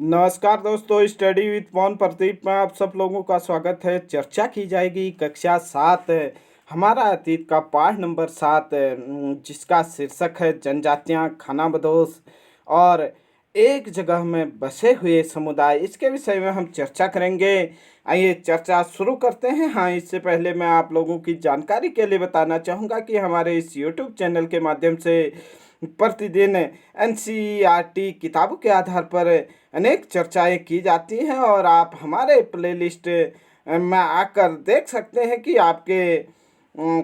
नमस्कार दोस्तों, study with पवन प्रदीप में आप सब लोगों का स्वागत है। चर्चा की जाएगी कक्षा 7 हमारा अतीत का पाठ नंबर 7 जिसका शीर्षक है जनजातियां खानाबदोश और एक जगह में बसे हुए समुदाय। इसके विषय में हम चर्चा करेंगे। आइए चर्चा शुरू करते हैं। हाँ, इससे पहले मैं आप लोगों की जानकारी के लिए बताना चाहूँगा कि हमारे इस यूट्यूब चैनल के माध्यम से प्रतिदिन एनसीईआरटी किताबों के आधार पर अनेक चर्चाएं की जाती हैं और आप हमारे प्लेलिस्ट में आकर देख सकते हैं कि आपके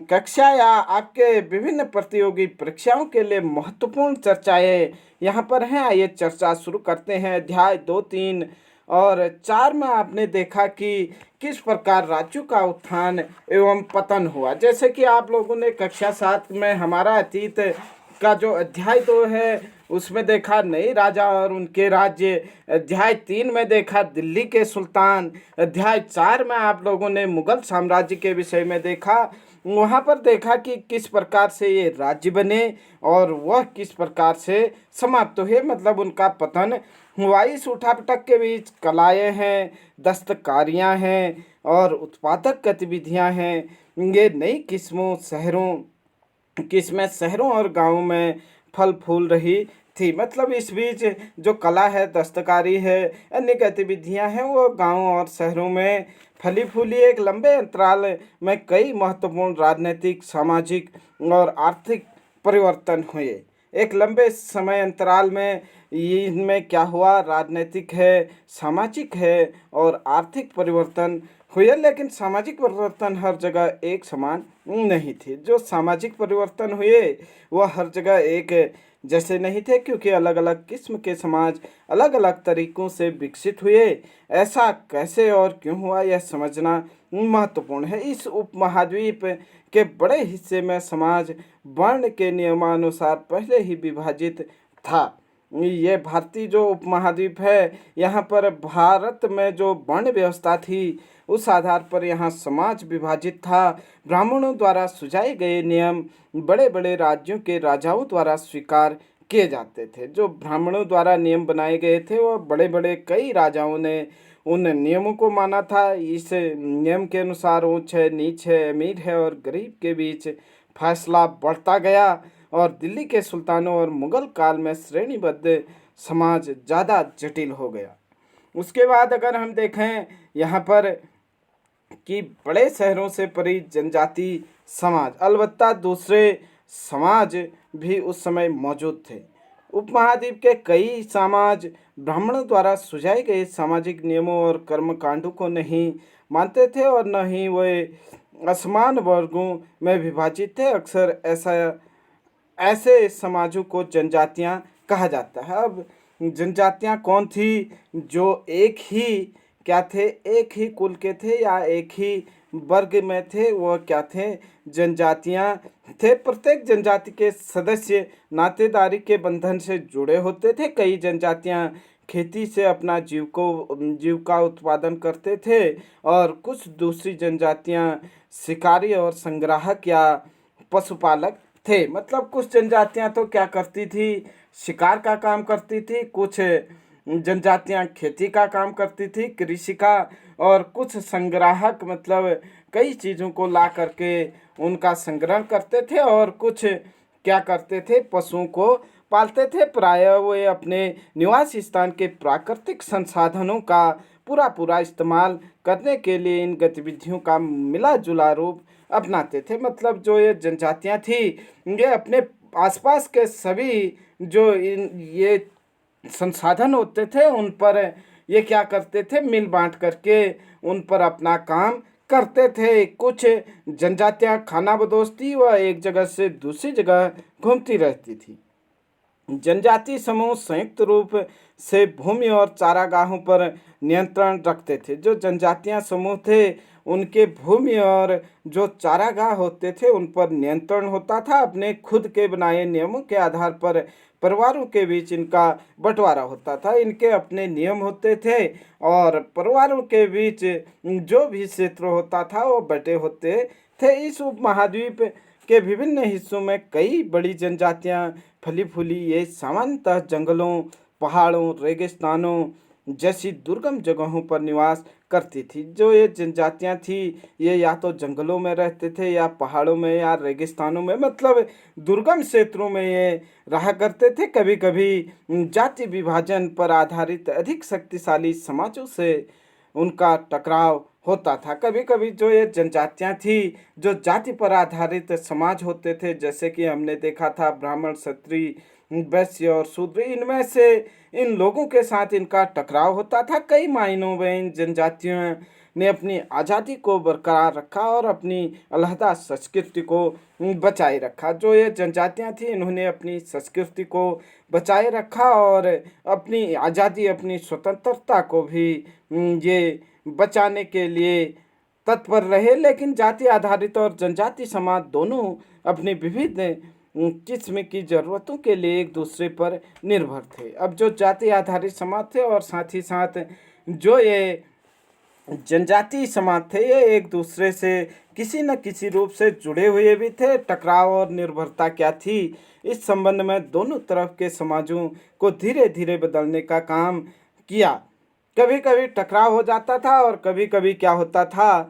कक्षा या आपके विभिन्न प्रतियोगी परीक्षाओं के लिए महत्वपूर्ण चर्चाएं यहाँ पर हैं। आइए चर्चा शुरू करते हैं। अध्याय 2, 3 और 4 में आपने देखा कि किस प्रकार राज्यों का उत्थान एवं पतन हुआ। जैसे कि आप लोगों ने कक्षा 7 में हमारा अतीत का जो अध्याय 2 है उसमें देखा नई राजा और उनके राज्य। अध्याय 3 में देखा दिल्ली के सुल्तान। अध्याय 4 में आप लोगों ने मुगल साम्राज्य के विषय में देखा। वहाँ पर देखा कि किस प्रकार से ये राज्य बने और वह किस प्रकार से समाप्त हुए, मतलब उनका पतन हुआ। इस उठापटक के बीच कलाएँ हैं, दस्तकारियाँ हैं और उत्पादक गतिविधियाँ हैं। ये नई किस्में शहरों और गांवों में फल फूल रही थी। मतलब इस बीच जो कला है, दस्तकारी है, अन्य गतिविधियां हैं, वो गांवों और शहरों में फली फूली। एक लंबे अंतराल में कई महत्वपूर्ण राजनीतिक, सामाजिक और आर्थिक परिवर्तन हुए। एक लंबे समय अंतराल में इनमें क्या हुआ, राजनीतिक है, सामाजिक है और आर्थिक परिवर्तन हुए। लेकिन सामाजिक परिवर्तन हर जगह एक समान नहीं थे। जो सामाजिक परिवर्तन हुए वह हर जगह एक जैसे नहीं थे, क्योंकि अलग अलग किस्म के समाज अलग अलग तरीकों से विकसित हुए। ऐसा कैसे और क्यों हुआ, यह समझना महत्वपूर्ण है। इस उपमहाद्वीप के बड़े हिस्से में समाज वर्ण के नियमानुसार पहले ही विभाजित था। ये भारतीय जो उपमहाद्वीप है, यहाँ पर भारत में जो वर्ण व्यवस्था थी उस आधार पर यहाँ समाज विभाजित था। ब्राह्मणों द्वारा सुझाए गए नियम बड़े बड़े राज्यों के राजाओं द्वारा स्वीकार किए जाते थे। जो ब्राह्मणों द्वारा नियम बनाए गए थे वह बड़े बड़े कई राजाओं ने उन नियमों को माना था। इस नियम के अनुसार ऊंच है, नीच है, अमीर है और गरीब के बीच फैसला बढ़ता गया और दिल्ली के सुल्तानों और मुगल काल में श्रेणीबद्ध समाज ज़्यादा जटिल हो गया। उसके बाद अगर हम देखें यहाँ पर कि बड़े शहरों से परी जनजाति समाज, अलबत्ता दूसरे समाज भी उस समय मौजूद थे। उपमहाद्वीप के कई समाज ब्राह्मणों द्वारा सुझाए गए सामाजिक नियमों और कर्मकांडों को नहीं मानते थे और न ही वे असमान वर्गों में विभाजित थे। अक्सर ऐसे समाजों को जनजातियां कहा जाता है। अब जनजातियां कौन थी? जो एक ही क्या थे, एक ही कुल के थे या एक ही वर्ग में थे, वह क्या थे? जनजातियां थे। प्रत्येक जनजाति के सदस्य नातेदारी के बंधन से जुड़े होते थे। कई जनजातियां खेती से अपना जीविका उत्पादन करते थे और कुछ दूसरी जनजातियां शिकारी और संग्राहक या पशुपालक थे। मतलब कुछ जनजातियां तो क्या करती थी, शिकार का काम करती थी, कुछ जनजातियां खेती का काम करती थी, कृषि का, और कुछ संग्राहक मतलब कई चीज़ों को ला करके उनका संग्रह करते थे, और कुछ क्या करते थे, पशुओं को पालते थे। प्रायः वे अपने निवास स्थान के प्राकृतिक संसाधनों का पूरा इस्तेमाल करने के लिए इन गतिविधियों का मिला जुला रूप अपनाते थे। मतलब जो ये जनजातियां थी, ये अपने आसपास के सभी जो ये संसाधन होते थे उन पर ये क्या करते थे, मिल बांट करके उन पर अपना काम करते थे। कुछ जनजातियां खानाबदोश थी, वह एक जगह से दूसरी जगह घूमती रहती थी। जनजाति समूह संयुक्त रूप से भूमि और चारागाहों पर नियंत्रण रखते थे। जो जनजातियां समूह थे उनके भूमि और जो चारागाह होते थे उन पर नियंत्रण होता था। अपने खुद के बनाए नियमों के आधार पर परिवारों के बीच इनका बंटवारा होता था। इनके अपने नियम होते थे और परिवारों के बीच जो भी क्षेत्र होता था वो बटे होते थे। इस उपमहाद्वीप के विभिन्न हिस्सों में कई बड़ी जनजातियां फली फूली ये सामान्यतः जंगलों, पहाड़ों, रेगिस्तानों जैसी दुर्गम जगहों पर निवास करती थी। जो ये जनजातियां थी, ये या तो जंगलों में रहते थे या पहाड़ों में या रेगिस्तानों में, मतलब दुर्गम क्षेत्रों में ये रहा करते थे। कभी कभी जाति विभाजन पर आधारित अधिक शक्तिशाली समाजों से उनका टकराव होता था। कभी कभी जो ये जनजातियां थी, जो जाति पर आधारित समाज होते थे, जैसे कि हमने देखा था ब्राह्मण, क्षत्रिय, वैश्य और शूद्र, इनमें से इन लोगों के साथ इनका टकराव होता था। कई मायनों में इन जनजातियों ने अपनी आज़ादी को बरकरार रखा और अपनी अलहदा संस्कृति को बचाए रखा। जो ये जनजातियां थी, इन्होंने अपनी संस्कृति को बचाए रखा और अपनी आज़ादी, अपनी स्वतंत्रता को भी ये बचाने के लिए तत्पर रहे। लेकिन जाति आधारित और जनजाति समाज दोनों अपनी विविध किस्म की ज़रूरतों के लिए एक दूसरे पर निर्भर थे। अब जो जाति आधारित समाज थे और साथ ही साथ जो ये जनजातीय समाज थे, ये एक दूसरे से किसी न किसी रूप से जुड़े हुए भी थे। टकराव और निर्भरता क्या थी, इस संबंध में दोनों तरफ के समाजों को धीरे धीरे बदलने का काम किया। कभी कभी टकराव हो जाता था और कभी कभी क्या होता था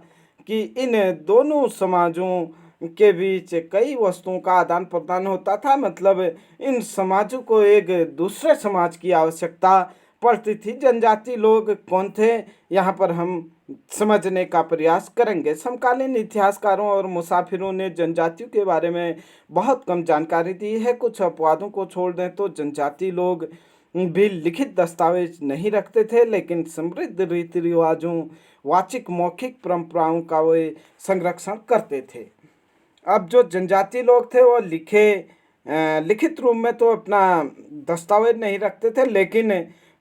कि इन दोनों समाजों के बीच कई वस्तुओं का आदान प्रदान होता था। मतलब इन समाजों को एक दूसरे समाज की आवश्यकता पड़ती थी। जनजाति लोग कौन थे, यहाँ पर हम समझने का प्रयास करेंगे। समकालीन इतिहासकारों और मुसाफिरों ने जनजातियों के बारे में बहुत कम जानकारी दी है। कुछ अपवादों को छोड़ दें तो जनजाति लोग भी लिखित दस्तावेज नहीं रखते थे, लेकिन समृद्ध रीति रिवाजों, वाचिक मौखिक परंपराओं का वे संरक्षण करते थे। अब जो जनजाति लोग थे वो लिखित रूप में तो अपना दस्तावेज नहीं रखते थे, लेकिन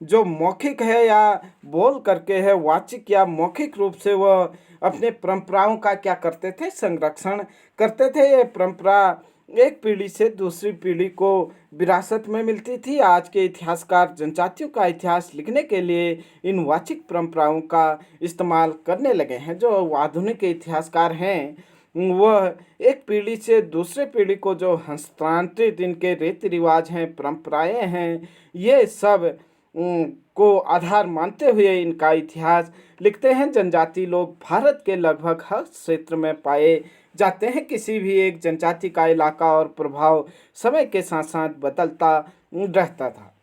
जो मौखिक है या बोल करके है, वाचिक या मौखिक रूप से वह अपने परंपराओं का क्या करते थे, संरक्षण करते थे। ये परंपरा एक पीढ़ी से दूसरी पीढ़ी को विरासत में मिलती थी। आज के इतिहासकार जनजातियों का इतिहास लिखने के लिए इन वाचिक परंपराओं का इस्तेमाल करने लगे हैं। जो आधुनिक इतिहासकार हैं, वह एक पीढ़ी से दूसरे पीढ़ी को जो हस्तांतरित इनके रीति रिवाज हैं, परंपराएं हैं, ये सब को आधार मानते हुए इनका इतिहास लिखते हैं। जनजाति लोग भारत के लगभग हर क्षेत्र में पाए जाते हैं। किसी भी एक जनजाति का इलाका और प्रभाव समय के साथ साथ बदलता रहता था।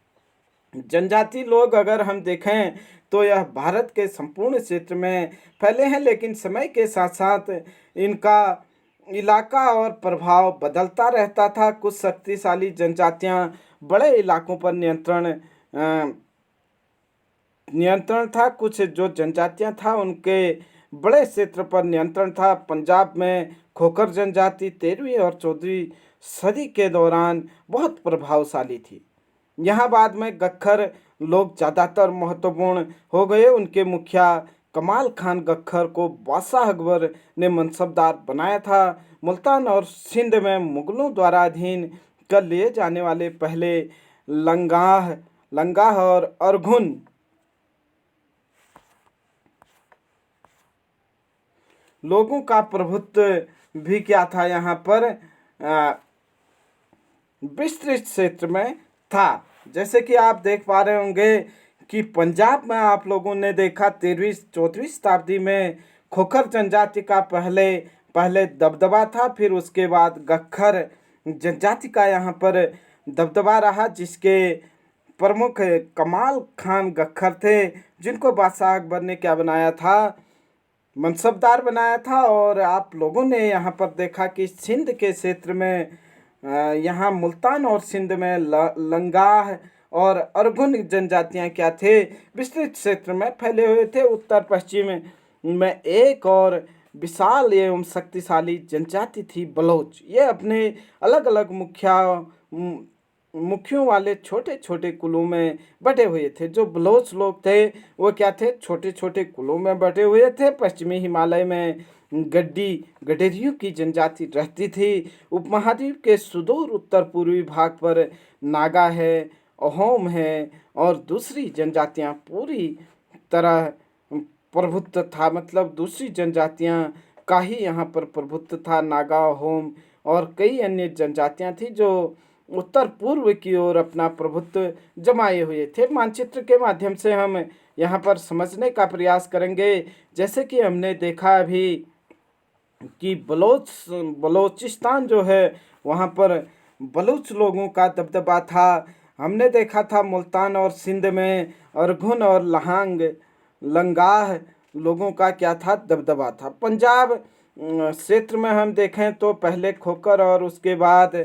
जनजाति लोग अगर हम देखें तो यह भारत के संपूर्ण क्षेत्र में फैले हैं, लेकिन समय के साथ साथ इनका इलाका और प्रभाव बदलता रहता था। कुछ शक्तिशाली जनजातियां बड़े इलाकों पर नियंत्रण था। कुछ जो जनजातियां था उनके बड़े क्षेत्र पर नियंत्रण था। पंजाब में खोखर जनजाति 13वीं और 14वीं सदी के दौरान बहुत प्रभावशाली थी। यहाँ बाद में गख्खर लोग ज़्यादातर महत्वपूर्ण हो गए। उनके मुखिया कमाल खान गख्खर को बादशाह अकबर ने मनसबदार बनाया था। मुल्तान और सिंध में मुगलों द्वारा अधीन कर लिए जाने वाले पहले लंगाह और अरघुन लोगों का प्रभुत्व भी क्या था, यहाँ पर विस्तृत क्षेत्र में था। जैसे कि आप देख पा रहे होंगे कि पंजाब में आप लोगों ने देखा 13वीं 14वीं शताब्दी में खोखर जनजाति का पहले दबदबा था, फिर उसके बाद गख्खर जनजाति का यहाँ पर दबदबा रहा, जिसके प्रमुख कमाल खान गख्खर थे, जिनको बादशाह अकबर ने क्या बनाया था, मनसबदार बनाया था। और आप लोगों ने यहाँ पर देखा कि सिंध के क्षेत्र में यहाँ मुल्तान और सिंध में लंगाह और अरघुन जनजातियाँ क्या थे, विस्तृत क्षेत्र में फैले हुए थे। उत्तर पश्चिम में एक और विशाल एवं शक्तिशाली जनजाति थी बलोच। ये अपने अलग अलग मुखियों वाले छोटे छोटे कुलों में बटे हुए थे। जो बलोच लोग थे वो क्या थे, छोटे छोटे कुलों में बटे हुए थे। पश्चिमी हिमालय में गडेरियों की जनजाति रहती थी। उपमहाद्वीप के सुदूर उत्तर पूर्वी भाग पर नागा है, अहोम है और दूसरी जनजातियां पूरी तरह प्रभुत्व था। मतलब दूसरी जनजातियां का ही यहाँ पर प्रभुत्व था। नागा, अहोम और कई अन्य जनजातियां थी जो उत्तर पूर्व की ओर अपना प्रभुत्व जमाए हुए थे। मानचित्र के माध्यम से हम यहाँ पर समझने का प्रयास करेंगे। जैसे कि हमने देखा अभी कि बलोचिस्तान जो है वहाँ पर बलूच लोगों का दबदबा था। हमने देखा था मुल्तान और सिंध में अरघुन और लंगाह लोगों का क्या था, दबदबा था। पंजाब क्षेत्र में हम देखें तो पहले खोकर और उसके बाद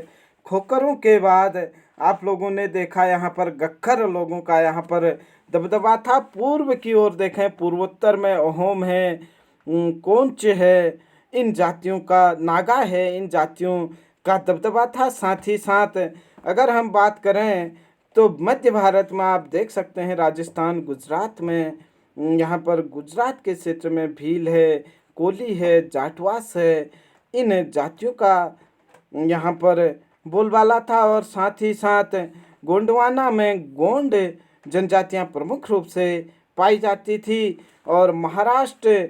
खोकरों के बाद आप लोगों ने देखा यहाँ पर गक्खर लोगों का यहाँ पर दबदबा था। पूर्व की ओर देखें, पूर्वोत्तर में अहोम है, कोंच है, इन जातियों का, नागा है, इन जातियों का दबदबा था। साथ ही साथ अगर हम बात करें तो मध्य भारत में आप देख सकते हैं, राजस्थान, गुजरात में, यहाँ पर गुजरात के क्षेत्र में भील है, कोली है, जाटवास है, इन जातियों का यहाँ पर बोलबाला था। और साथ ही साथ गोंडवाना में गोंड जनजातियाँ प्रमुख रूप से पाई जाती थी। और महाराष्ट्र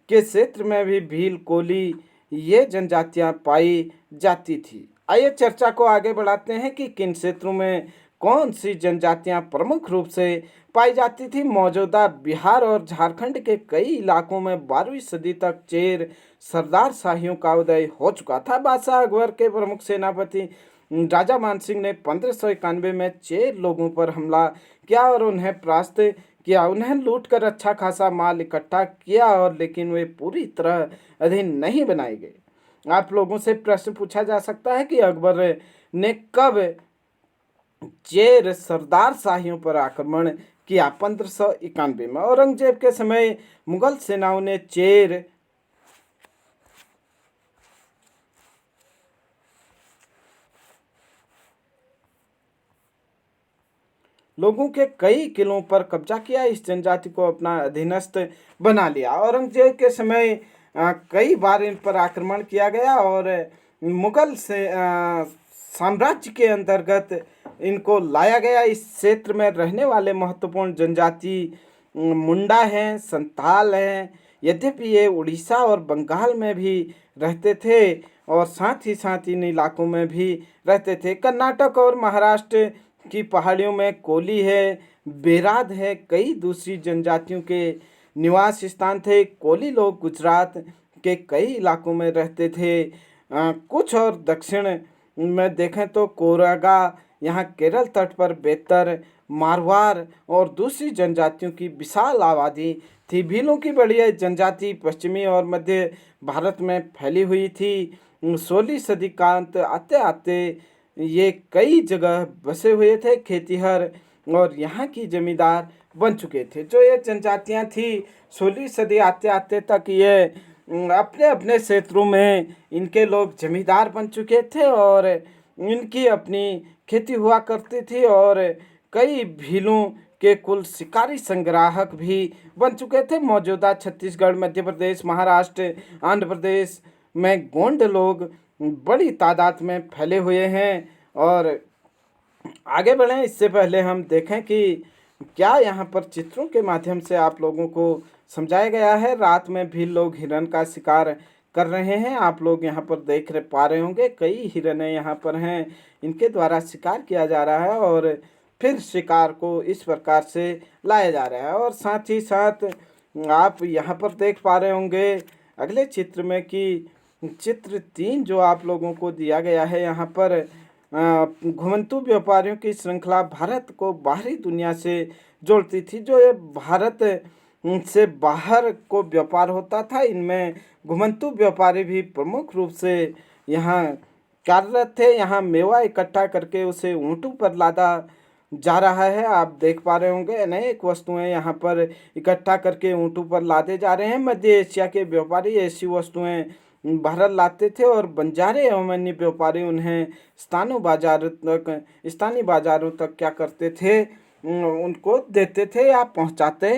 के क्षेत्र में भी भील, कोली, ये जनजातियाँ पाई जाती थी। आइए चर्चा को आगे बढ़ाते हैं कि किन क्षेत्रों में कौन सी जनजातियां प्रमुख रूप से पाई जाती थी। मौजूदा बिहार और झारखंड के कई इलाकों में 12वीं सदी तक चेर सरदार शाहियों का उदय हो चुका था। बादशाह अकबर के प्रमुख सेनापति राजा मानसिंह ने 1591 में चेर लोगों पर हमला किया और उन्हें परास्त किया। उन्हें लूट कर अच्छा खासा माल इकट्ठा किया, और लेकिन वे पूरी तरह अधीन नहीं बनाए गए। आप लोगों से प्रश्न पूछा जा सकता है कि अकबर ने कब चेर सरदार शाहियों पर आक्रमण किया। 1591 में औरंगजेब के समय मुगल सेनाओं ने चेर लोगों के कई किलों पर कब्जा किया, इस जनजाति को अपना अधीनस्थ बना लिया। औरंगजेब के समय कई बार इन पर आक्रमण किया गया और मुगल से साम्राज्य के अंतर्गत इनको लाया गया। इस क्षेत्र में रहने वाले महत्वपूर्ण जनजाति मुंडा हैं, संताल हैं। यद्यपि ये उड़ीसा और बंगाल में भी रहते थे और साथ ही साथ इन इलाकों में भी रहते थे। कर्नाटक और महाराष्ट्र की पहाड़ियों में कोली है, बेराद है, कई दूसरी जनजातियों के निवास स्थान थे। कोली लोग गुजरात के कई इलाकों में रहते थे। कुछ और दक्षिण में देखें तो कोरागा, यहाँ केरल तट पर बेतर, मारवाड़ और दूसरी जनजातियों की विशाल आबादी थी। भीलों की बड़ी जनजाति पश्चिमी और मध्य भारत में फैली हुई थी। 16वीं सदी का अंत आते आते ये कई जगह बसे हुए थे, खेतीहर और यहाँ की जमींदार बन चुके थे। जो ये जनजातियाँ थी 16वीं सदी आते आते तक ये अपने अपने क्षेत्रों में इनके लोग जमींदार बन चुके थे और इनकी अपनी खेती हुआ करती थी। और कई भीलों के कुल शिकारी संग्राहक भी बन चुके थे। मौजूदा छत्तीसगढ़, मध्य प्रदेश, महाराष्ट्र, आंध्र प्रदेश में गोंड लोग बड़ी तादाद में फैले हुए हैं। और आगे बढ़ें इससे पहले हम देखें कि क्या यहाँ पर चित्रों के माध्यम से आप लोगों को समझाया गया है। रात में भी लोग हिरन का शिकार कर रहे हैं। आप लोग यहाँ पर देख पा रहे होंगे, कई हिरने यहाँ पर हैं, इनके द्वारा शिकार किया जा रहा है और फिर शिकार को इस प्रकार से लाया जा रहा है। और साथ ही साथ आप यहाँ पर देख पा रहे होंगे अगले चित्र में कि चित्र 3 जो आप लोगों को दिया गया है, यहाँ पर घुमंतू व्यापारियों की श्रृंखला भारत को बाहरी दुनिया से जोड़ती थी। जो ये भारत से बाहर को व्यापार होता था, इनमें घुमंतू व्यापारी भी प्रमुख रूप से यहाँ कार्यरत थे। यहाँ मेवा इकट्ठा करके उसे ऊँटों पर लादा जा रहा है। आप देख पा रहे होंगे अनेक वस्तुएं यहाँ पर इकट्ठा करके ऊँटों पर लादे जा रहे हैं। मध्य एशिया के व्यापारी ऐसी वस्तुएं भारत लाते थे और बंजारे एवं अन्य व्यापारी उन्हें स्थानीय बाजारों तक क्या करते थे, उनको देते थे या पहुंचाते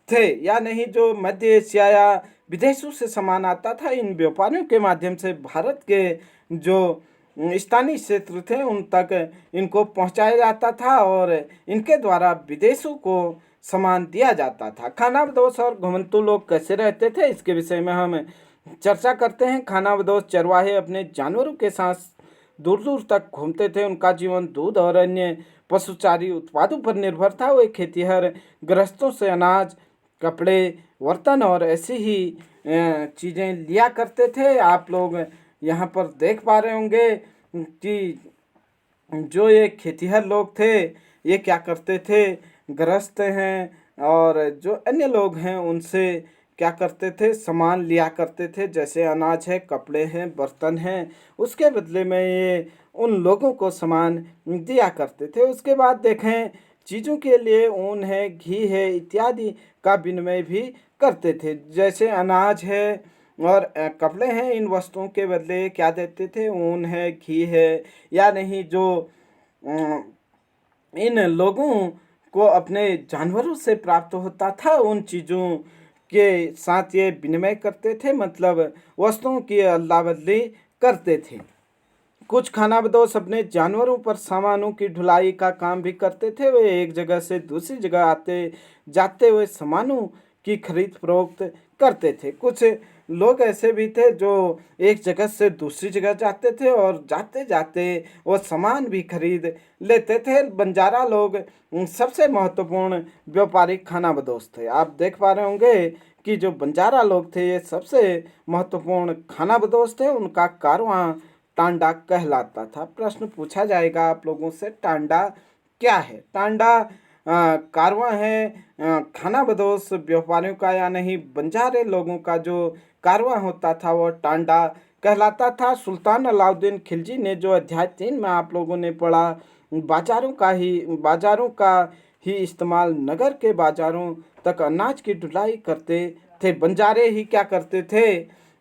थे या नहीं। जो मध्य एशिया या विदेशों से सामान आता था, इन व्यापारियों के माध्यम से भारत के जो स्थानीय क्षेत्र थे उन तक इनको पहुंचाया जाता था और इनके द्वारा विदेशों को सामान दिया जाता था। खानाबदोश और घुमंतू लोग कैसे रहते थे, इसके विषय में हम चर्चा करते हैं। खानाबदोश चरवाहे अपने जानवरों के साथ दूर दूर तक घूमते थे। उनका जीवन दूध और अन्य पशुचारी उत्पादों पर निर्भर था। वे खेतिहर गृहस्थों से अनाज, कपड़े, बर्तन और ऐसी ही चीज़ें लिया करते थे। आप लोग यहाँ पर देख पा रहे होंगे कि जो ये खेतिहर लोग थे, ये क्या करते थे, गृहस्थ हैं और जो अन्य लोग हैं उनसे क्या करते थे, सामान लिया करते थे, जैसे अनाज है, कपड़े हैं, बर्तन हैं। उसके बदले में ये उन लोगों को सामान दिया करते थे। उसके बाद देखें, चीज़ों के लिए ऊन है, घी है इत्यादि का विनिमय भी करते थे। जैसे अनाज है और कपड़े हैं, इन वस्तुओं के बदले क्या देते थे, ऊन है, घी है, या नहीं जो इन लोगों को अपने जानवरों से प्राप्त होता था, उन चीज़ों के साथ ये विनिमय करते थे, मतलब वस्तुओं की अदला बदली करते थे। कुछ खानाबदोश अपने जानवरों पर सामानों की ढुलाई का काम भी करते थे। वे एक जगह से दूसरी जगह आते जाते हुए सामानों की खरीद फरोख्त करते थे। कुछ लोग ऐसे भी थे जो एक जगह से दूसरी जगह जाते थे और जाते जाते वो सामान भी खरीद लेते थे। बंजारा लोग सबसे महत्वपूर्ण व्यापारिक खानाबदोश थे। आप देख पा रहे होंगे कि जो बंजारा लोग थे ये सबसे महत्वपूर्ण खानाबदोश थे। उनका कारवां टांडा कहलाता था। प्रश्न पूछा जाएगा आप लोगों से, टांडा क्या है? टांडा कारवां है खानाबदोश व्यापारियों का या नहीं, बंजारे लोगों का जो कारवां होता था वो टांडा कहलाता था। सुल्तान अलाउद्दीन खिलजी ने जो अध्याय 3 में आप लोगों ने पढ़ा, बाजारों का ही इस्तेमाल, नगर के बाजारों तक अनाज की ढुलाई करते थे। बंजारे ही क्या करते थे,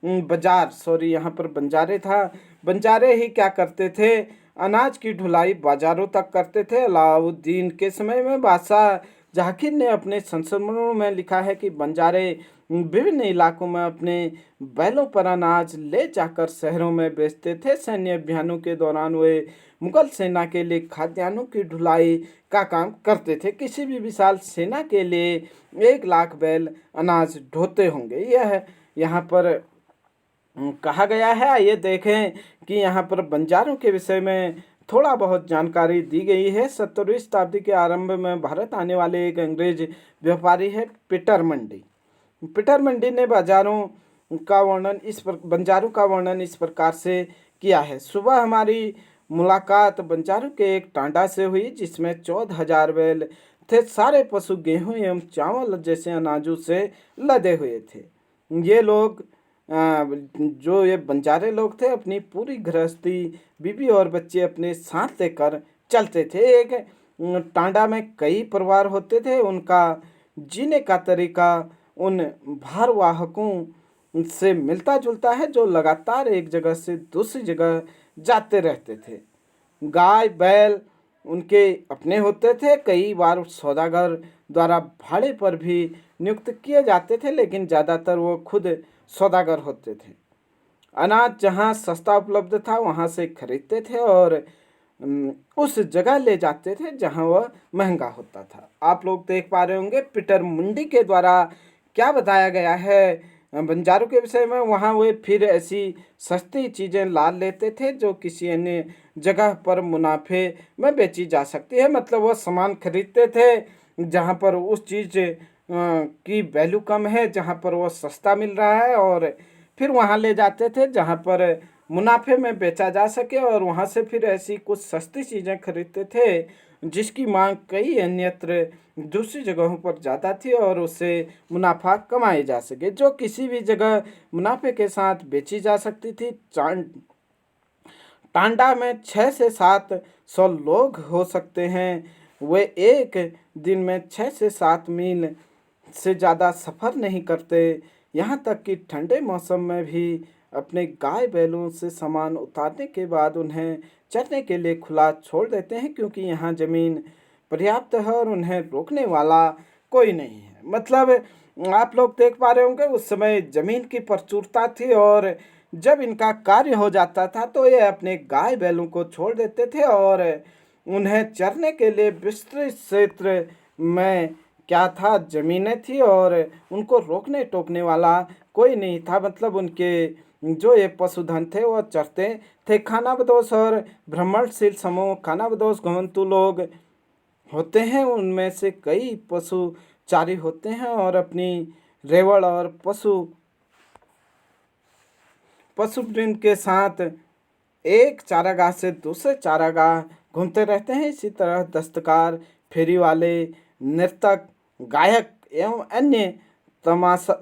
यहाँ पर बंजारे था, बंजारे ही क्या करते थे, अनाज की ढुलाई बाजारों तक करते थे। अलाउद्दीन के समय में बादशाह जहांगीर ने अपने संस्मरणों में लिखा है कि बंजारे विभिन्न इलाकों में अपने बैलों पर अनाज ले जाकर शहरों में बेचते थे। सैन्य अभियानों के दौरान वे मुगल सेना के लिए खाद्यान्नों की ढुलाई का काम करते थे। किसी भी विशाल सेना के लिए 1 लाख बैल अनाज ढोते होंगे, यह यहाँ पर कहा गया है। आइए देखें कि यहाँ पर बंजारों के विषय में थोड़ा बहुत जानकारी दी गई है। 17वीं शताब्दी के आरंभ में भारत आने वाले एक अंग्रेज व्यापारी है पीटर मंडी। पीटर मंडी ने बंजारों का वर्णन इस प्रकार से किया है। सुबह हमारी मुलाकात बंजारों के एक टांडा से हुई जिसमें 14,000 बैल थे। सारे पशु गेहूं एवं चावल जैसे अनाजों से लदे हुए थे। ये लोग जो ये बंजारे लोग थे अपनी पूरी गृहस्थी, बीवी और बच्चे अपने साथ लेकर चलते थे। एक टांडा में कई परिवार होते थे। उनका जीने का तरीका उन भारवाहकों से मिलता जुलता है जो लगातार एक जगह से दूसरी जगह जाते रहते थे। गाय बैल उनके अपने होते थे। कई बार सौदागर द्वारा भाड़े पर भी नियुक्त किए जाते थे, लेकिन ज़्यादातर वो खुद सौदागर होते थे। अनाज जहाँ सस्ता उपलब्ध था वहाँ से खरीदते थे और उस जगह ले जाते थे जहाँ वह महंगा होता था। आप लोग देख पा रहे होंगे पीटर मंडी के द्वारा क्या बताया गया है बंजारों के विषय में। वहाँ वे फिर ऐसी सस्ती चीज़ें ला लेते थे जो किसी अन्य जगह पर मुनाफे में बेची जा सकती है। मतलब वह सामान खरीदते थे जहाँ पर उस चीज़ की वैल्यू कम है, जहाँ पर वो सस्ता मिल रहा है, और फिर वहाँ ले जाते थे जहाँ पर मुनाफे में बेचा जा सके, और वहाँ से फिर ऐसी कुछ सस्ती चीज़ें खरीदते थे जिसकी मांग कई अन्यत्र दूसरी जगहों पर ज़्यादा थी और उससे मुनाफा कमाया जा सके, जो किसी भी जगह मुनाफे के साथ बेची जा सकती थी। टांडा में 6 से 700 लोग हो सकते हैं। वे एक दिन में 6 से 7 मील से ज़्यादा सफ़र नहीं करते। यहाँ तक कि ठंडे मौसम में भी अपने गाय बैलों से सामान उतारने के बाद उन्हें चरने के लिए खुला छोड़ देते हैं, क्योंकि यहाँ ज़मीन पर्याप्त है और उन्हें रोकने वाला कोई नहीं है। मतलब आप लोग देख पा रहे होंगे उस समय ज़मीन की प्रचुरता थी और जब इनका कार्य हो जाता था तो ये अपने गाय बैलों को छोड़ देते थे और उन्हें चरने के लिए विस्तृत क्षेत्र में क्या था, ज़मीनें थी और उनको रोकने टोकने वाला कोई नहीं था। मतलब उनके जो ये पशुधन थे वो चरते थे। खानाबदोश और भ्रमणशील समूह, खानाबदोश घुमंतु लोग होते हैं, उनमें से कई पशुचारी होते हैं और अपनी रेवड़ और पशुवृंद के साथ एक चारागाह से दूसरे चारागाह घूमते रहते हैं। इसी तरह दस्तकार, फेरी वाले, नर्तक, गायक एवं अन्य तमाशा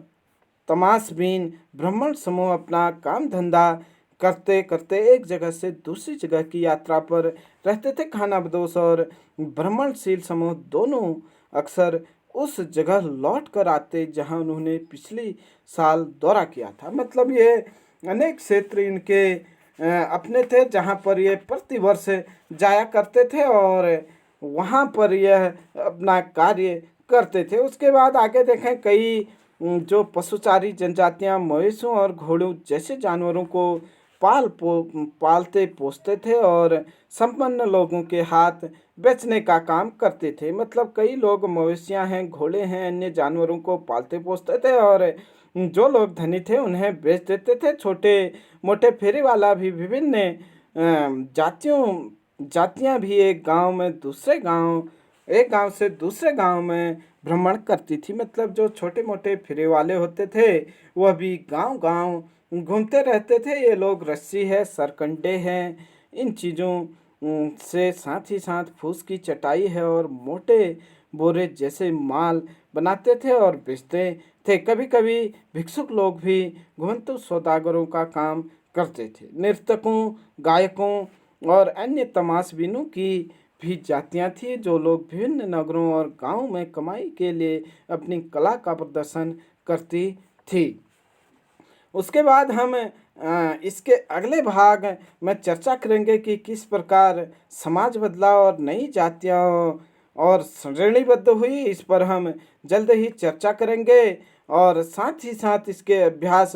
तमाशबीन ब्राह्मण समूह अपना काम धंधा करते करते एक जगह से दूसरी जगह की यात्रा पर रहते थे। खानाबदोश और भ्रमणशील समूह दोनों अक्सर उस जगह लौट कर आते जहां उन्होंने पिछली साल दौरा किया था। मतलब ये अनेक क्षेत्र इनके अपने थे जहां पर ये प्रतिवर्ष जाया करते थे और वहां पर यह अपना कार्य करते थे। उसके बाद आगे देखें, कई जो पशुचारी जनजातियां मवेशियों और घोड़ों जैसे जानवरों को पालते पोसते थे और संपन्न लोगों के हाथ बेचने का काम करते थे। मतलब कई लोग मवेशियां हैं, घोड़े हैं, अन्य जानवरों को पालते पोसते थे और जो लोग धनी थे उन्हें बेच देते थे। छोटे मोटे फेरी वाला भी विभिन्न जातियां भी एक गांव से दूसरे गांव में भ्रमण करती थी। मतलब जो छोटे मोटे फेरी वाले होते थे वह भी गांव गांव घूमते रहते थे। ये लोग रस्सी है, सरकंडे हैं, इन चीज़ों से साथ ही साथ फूस की चटाई है और मोटे बोरे जैसे माल बनाते थे और बेचते थे। कभी कभी भिक्षुक लोग भी घुमंतु सौदागरों का काम करते थे। नर्तकों, गायकों और अन्य तमाशबीनों की भी जातियां थी जो लोग विभिन्न नगरों और गांवों में कमाई के लिए अपनी कला का प्रदर्शन करती थी। उसके बाद हम इसके अगले भाग में चर्चा करेंगे कि किस प्रकार समाज बदला और नई जातियां और श्रेणीबद्ध हुई। इस पर हम जल्द ही चर्चा करेंगे और साथ ही साथ इसके अभ्यास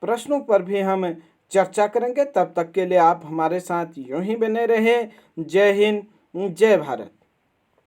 प्रश्नों पर भी हम चर्चा करेंगे। तब तक के लिए आप हमारे साथ यूं ही बने रहें। जय हिंद, जय भारत।